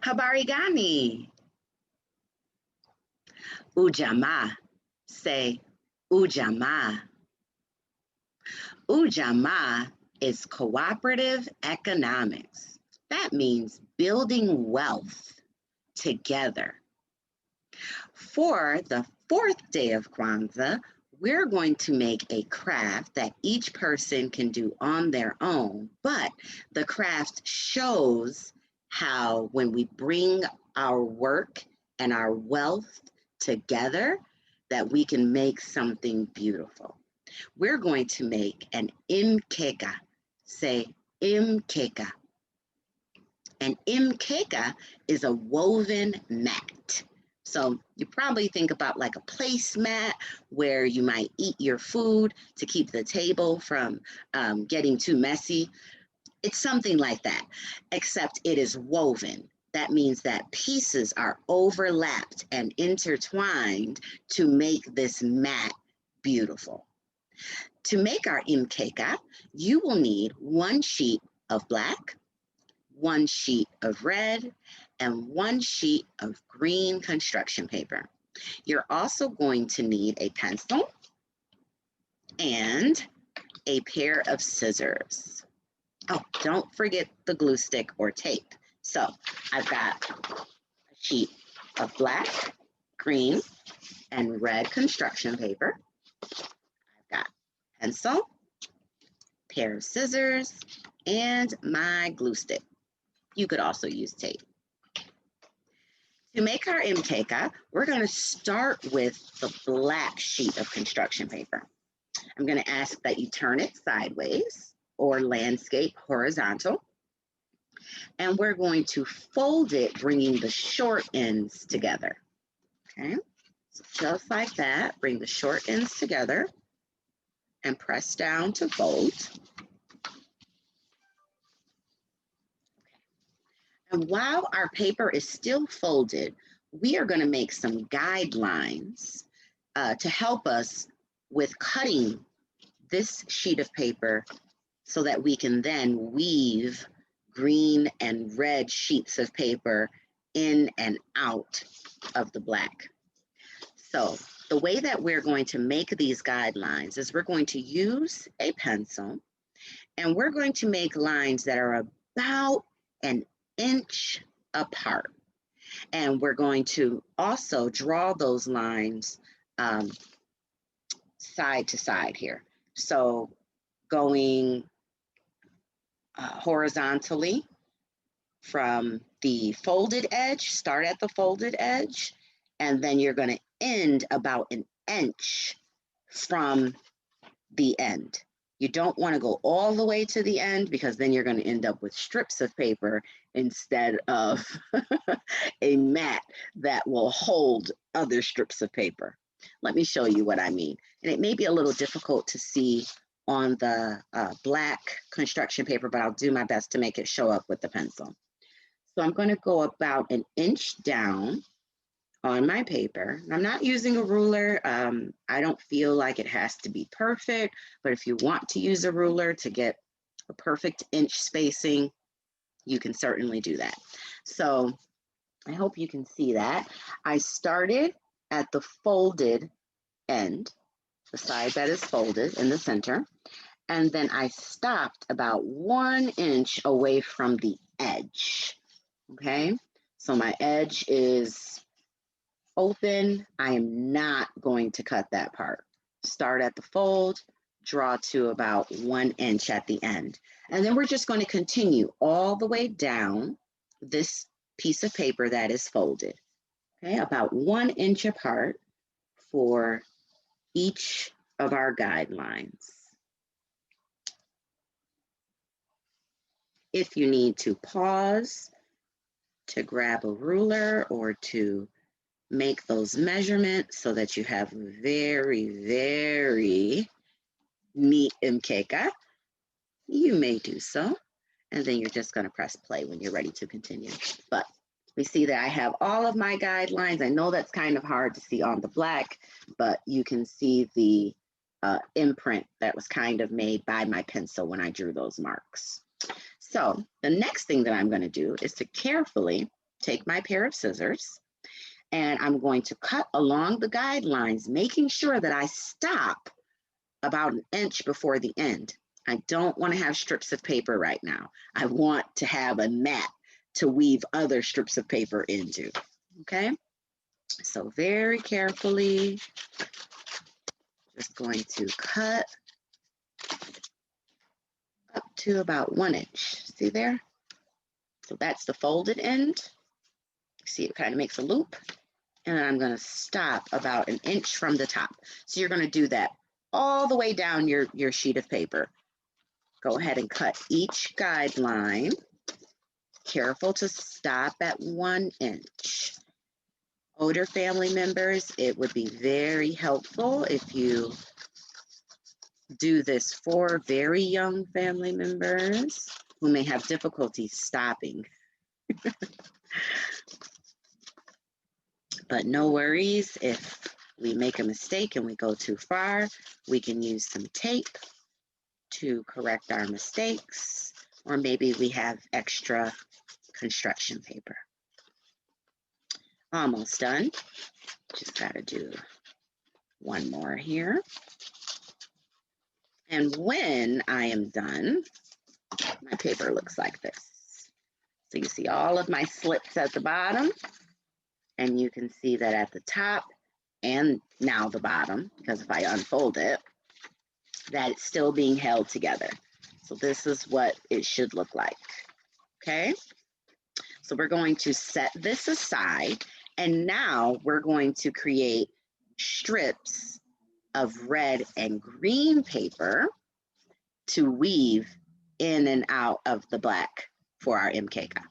Habari gani? Ujamaa. Say Ujamaa. Ujamaa is cooperative economics. That means building wealth together. For the fourth day of Kwanzaa, we're going to make a craft that each person can do on their own, but the craft shows how when we bring our work and our wealth together, that we can make something beautiful. We're going to make an mkeka. Say mkeka. An mkeka is a woven mat. So you probably think about like a placemat where you might eat your food to keep the table from getting too messy. It's something like that, except it is woven. That means that pieces are overlapped and intertwined to make this mat beautiful. To make our mkeka, you will need one sheet of black, one sheet of red, and one sheet of green construction paper. You're also going to need a pencil and a pair of scissors. Oh, don't forget the glue stick or tape. So I've got a sheet of black, green, and red construction paper. I've got pencil, pair of scissors, and my glue stick. You could also use tape. To make our mkeka, we're going to start with the black sheet of construction paper. I'm going to ask that you turn it sideways or landscape horizontal. And we're going to fold it, bringing the short ends together. Okay, so just like that, bring the short ends together and press down to fold. And while our paper is still folded, we are going to make some guidelines to help us with cutting this sheet of paper so that we can then weave green and red sheets of paper in and out of the black. So the way that we're going to make these guidelines is we're going to use a pencil and we're going to make lines that are about an inch apart. And we're going to also draw those lines side to side here. So going horizontally from the folded edge, start at the folded edge, and then you're going to end about an inch from the end. You don't want to go all the way to the end because then you're going to end up with strips of paper instead of a mat that will hold other strips of paper. Let me show you what I mean. And it may be a little difficult to see on the black construction paper, but I'll do my best to make it show up with the pencil. So I'm going to go about an inch down on my paper. I'm not using a ruler. I don't feel like it has to be perfect, but if you want to use a ruler to get a perfect inch spacing, you can certainly do that. So I hope you can see that. I started at the folded end, the side that is folded in the center, and then I stopped about 1 inch away from the edge, okay? So my edge is open. I am not going to cut that part. Start at the fold, draw to about 1 inch at the end. And then we're just going to continue all the way down this piece of paper that is folded, okay, about 1 inch apart for each of our guidelines. If you need to pause to grab a ruler or to make those measurements so that you have very, very neat mkeka, you may do so. And then you're just going to press play when you're ready to continue. But we see that I have all of my guidelines. I know that's kind of hard to see on the black, but you can see the imprint that was kind of made by my pencil when I drew those marks. So the next thing that I'm going to do is to carefully take my pair of scissors and I'm going to cut along the guidelines, making sure that I stop about an inch before the end. I don't want to have strips of paper right now. I want to have a mat to weave other strips of paper into, okay? So very carefully, just going to cut up to about 1 inch. See there? So that's the folded end. See, it kind of makes a loop. And then I'm going to stop about an inch from the top. So you're going to do that all the way down your sheet of paper. Go ahead and cut each guideline. Careful to stop at 1 inch. Older family members, it would be very helpful if you do this for very young family members who may have difficulty stopping. But no worries, if we make a mistake and we go too far, we can use some tape to correct our mistakes, or maybe we have extra construction paper. Almost done. Just got to do one more here. And when I am done, my paper looks like this. So you see all of my slips at the bottom, and you can see that at the top and now the bottom, because if I unfold it, that it's still being held together. So this is what it should look like, okay? So we're going to set this aside, and now we're going to create strips of red and green paper to weave in and out of the black for our mkeka.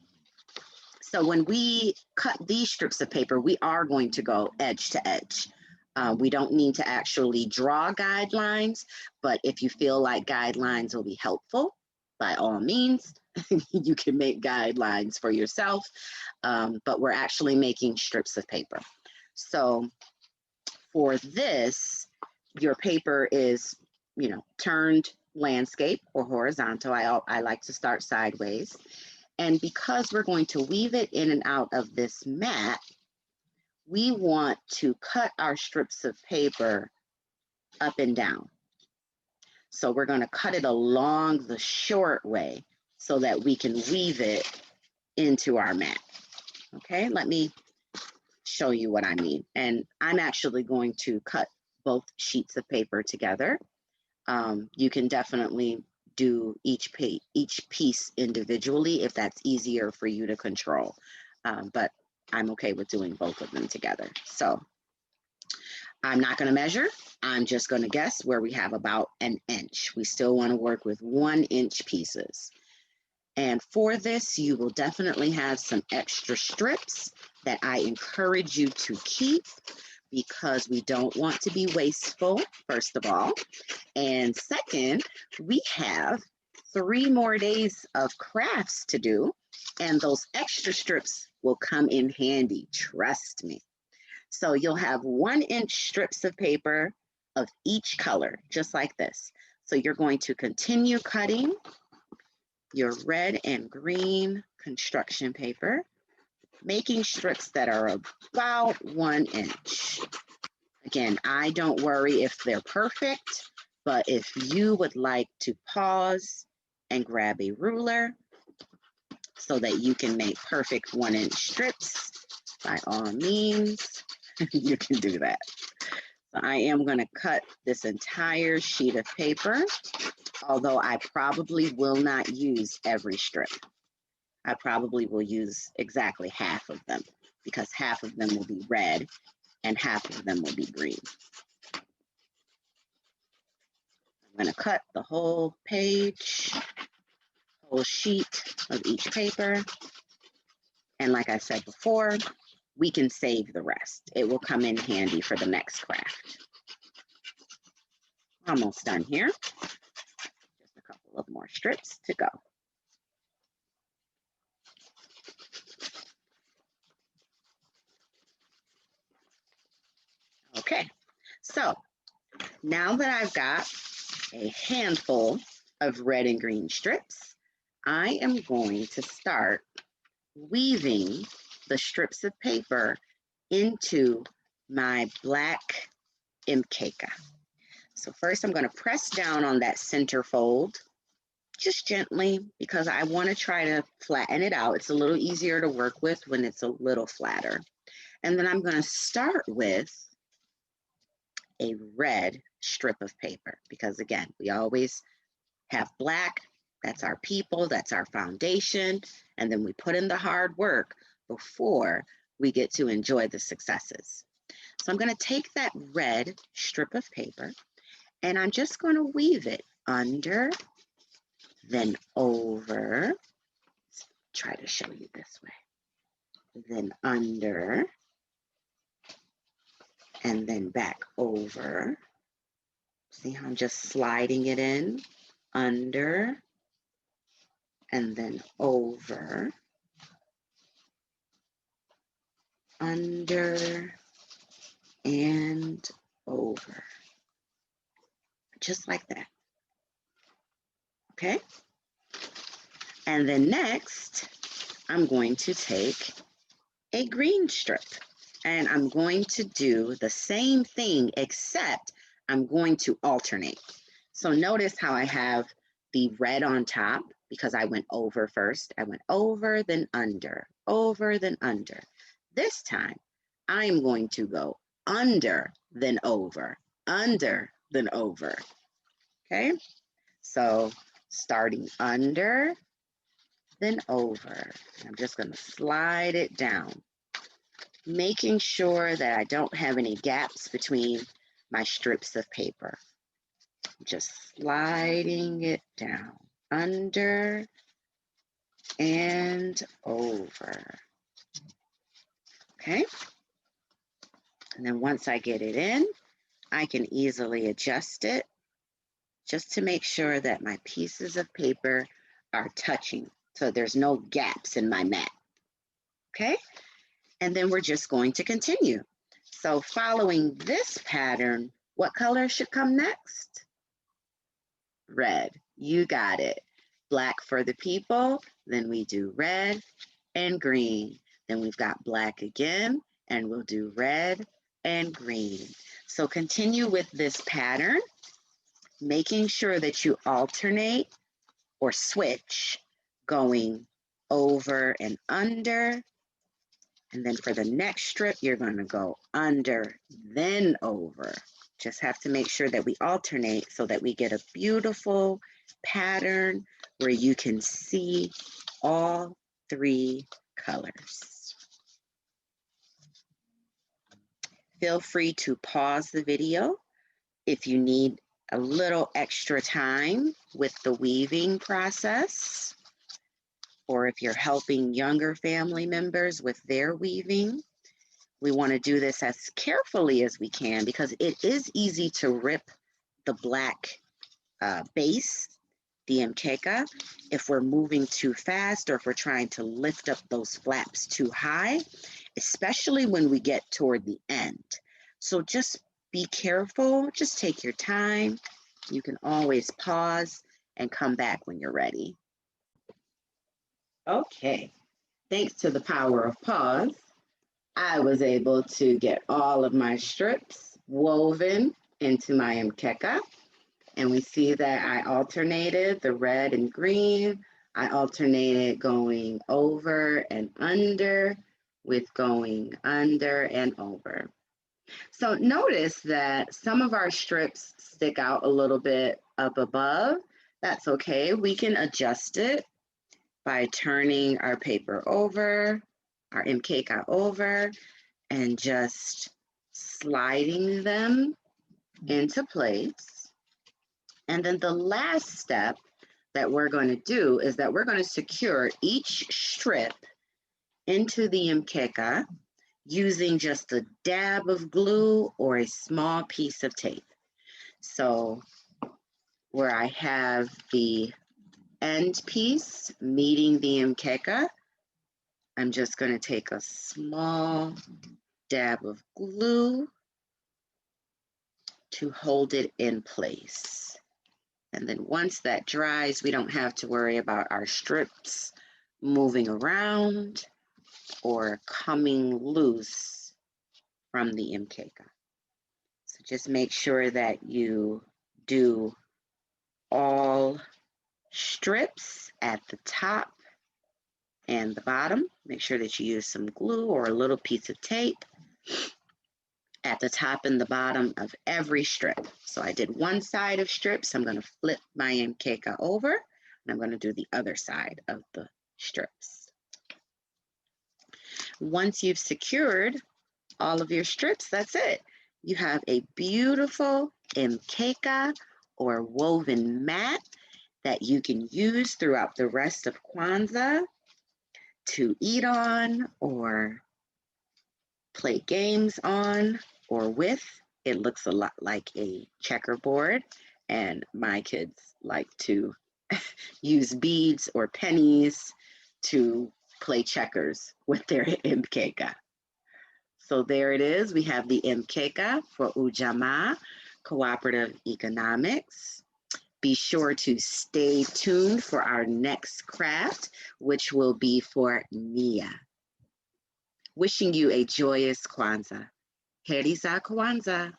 So when we cut these strips of paper, we are going to go edge to edge. We don't need to actually draw guidelines, but if you feel like guidelines will be helpful, by all means, you can make guidelines for yourself, but we're actually making strips of paper. So for this, your paper is, turned landscape or horizontal. I like to start sideways. And because we're going to weave it in and out of this mat, we want to cut our strips of paper up and down. So we're going to cut it along the short way so that we can weave it into our mat. Okay, let me show you what I mean. And I'm actually going to cut both sheets of paper together. You can definitely do each piece individually if that's easier for you to control. But I'm okay with doing both of them together. So I'm not going to measure. I'm just going to guess where we have about an inch. We still want to work with 1 inch pieces. And for this, you will definitely have some extra strips that I encourage you to keep because we don't want to be wasteful, first of all. And second, we have 3 more days of crafts to do, and those extra strips will come in handy, trust me. So you'll have 1 inch strips of paper of each color, just like this. So you're going to continue cutting your red and green construction paper, making strips that are about 1 inch. Again, I don't worry if they're perfect, but if you would like to pause and grab a ruler so that you can make perfect 1 inch strips, by all means, you can do that. So I am going to cut this entire sheet of paper, although I probably will not use every strip. I probably will use exactly half of them because half of them will be red and half of them will be green. I'm going to cut the whole page, whole sheet of each paper. And like I said before, we can save the rest. It will come in handy for the next craft. Almost done here. Just a couple of more strips to go. Okay, so now that I've got a handful of red and green strips, I am going to start weaving the strips of paper into my black mkeka. So first I'm going to press down on that center fold, just gently, because I want to try to flatten it out. It's a little easier to work with when it's a little flatter. And then I'm going to start with a red strip of paper, because again, we always have black. That's our people, that's our foundation. And then we put in the hard work before we get to enjoy the successes. So I'm going to take that red strip of paper and I'm just going to weave it under, then over. Let's try to show you this way. Then under, and then back over. See how I'm just sliding it in, under, and then over, under, and over. Just like that. Okay? And then next, I'm going to take a green strip and I'm going to do the same thing, except I'm going to alternate. So notice how I have the red on top because I went over first. I went over, then under, over, then under. This time, I'm going to go under, then over, under, then over. Okay? So starting under, then over. I'm just going to slide it down, making sure that I don't have any gaps between my strips of paper. Just sliding it down, under and over. Okay? And then once I get it in, I can easily adjust it just to make sure that my pieces of paper are touching, so there's no gaps in my mat. Okay? And then we're just going to continue. So following this pattern, what color should come next? Red. You got it. Black for the people, then we do red and green. Then we've got black again, and we'll do red and green. So continue with this pattern, making sure that you alternate or switch, going over and under. And then for the next strip, you're going to go under, then over. Just have to make sure that we alternate so that we get a beautiful pattern where you can see all three colors. Feel free to pause the video if you need a little extra time with the weaving process, or if you're helping younger family members with their weaving. We want to do this as carefully as we can because it is easy to rip the black base, the mkeka, if we're moving too fast or if we're trying to lift up those flaps too high, especially when we get toward the end. So just be careful, just take your time. You can always pause and come back when you're ready. Okay, thanks to the power of pause, I was able to get all of my strips woven into my mkeka. And we see that I alternated the red and green. I alternated going over and under with going under and over. So notice that some of our strips stick out a little bit up above. That's okay. We can adjust it by turning our paper over, our mkeka over, and just sliding them into place. And then the last step that we're going to do is that we're going to secure each strip into the mkeka using just a dab of glue or a small piece of tape. So where I have the end piece meeting the mkeka, I'm just going to take a small dab of glue to hold it in place. And then once that dries, we don't have to worry about our strips moving around. or coming loose from the mkeka. So just make sure that you do all strips at the top and the bottom. Make sure that you use some glue or a little piece of tape at the top and the bottom of every strip. So I did one side of strips. I'm going to flip my mkeka over, and I'm going to do the other side of the strips. Once you've secured all of your strips, that's it. You have a beautiful mkeka or woven mat that you can use throughout the rest of Kwanzaa to eat on or play games on or with. It looks a lot like a checkerboard, and my kids like to use beads or pennies to play checkers with their mkeka. So there it is. We have the mkeka for Ujamaa, cooperative economics. Be sure to stay tuned for our next craft, which will be for Nia. Wishing you a joyous Kwanzaa. Heri za Kwanzaa.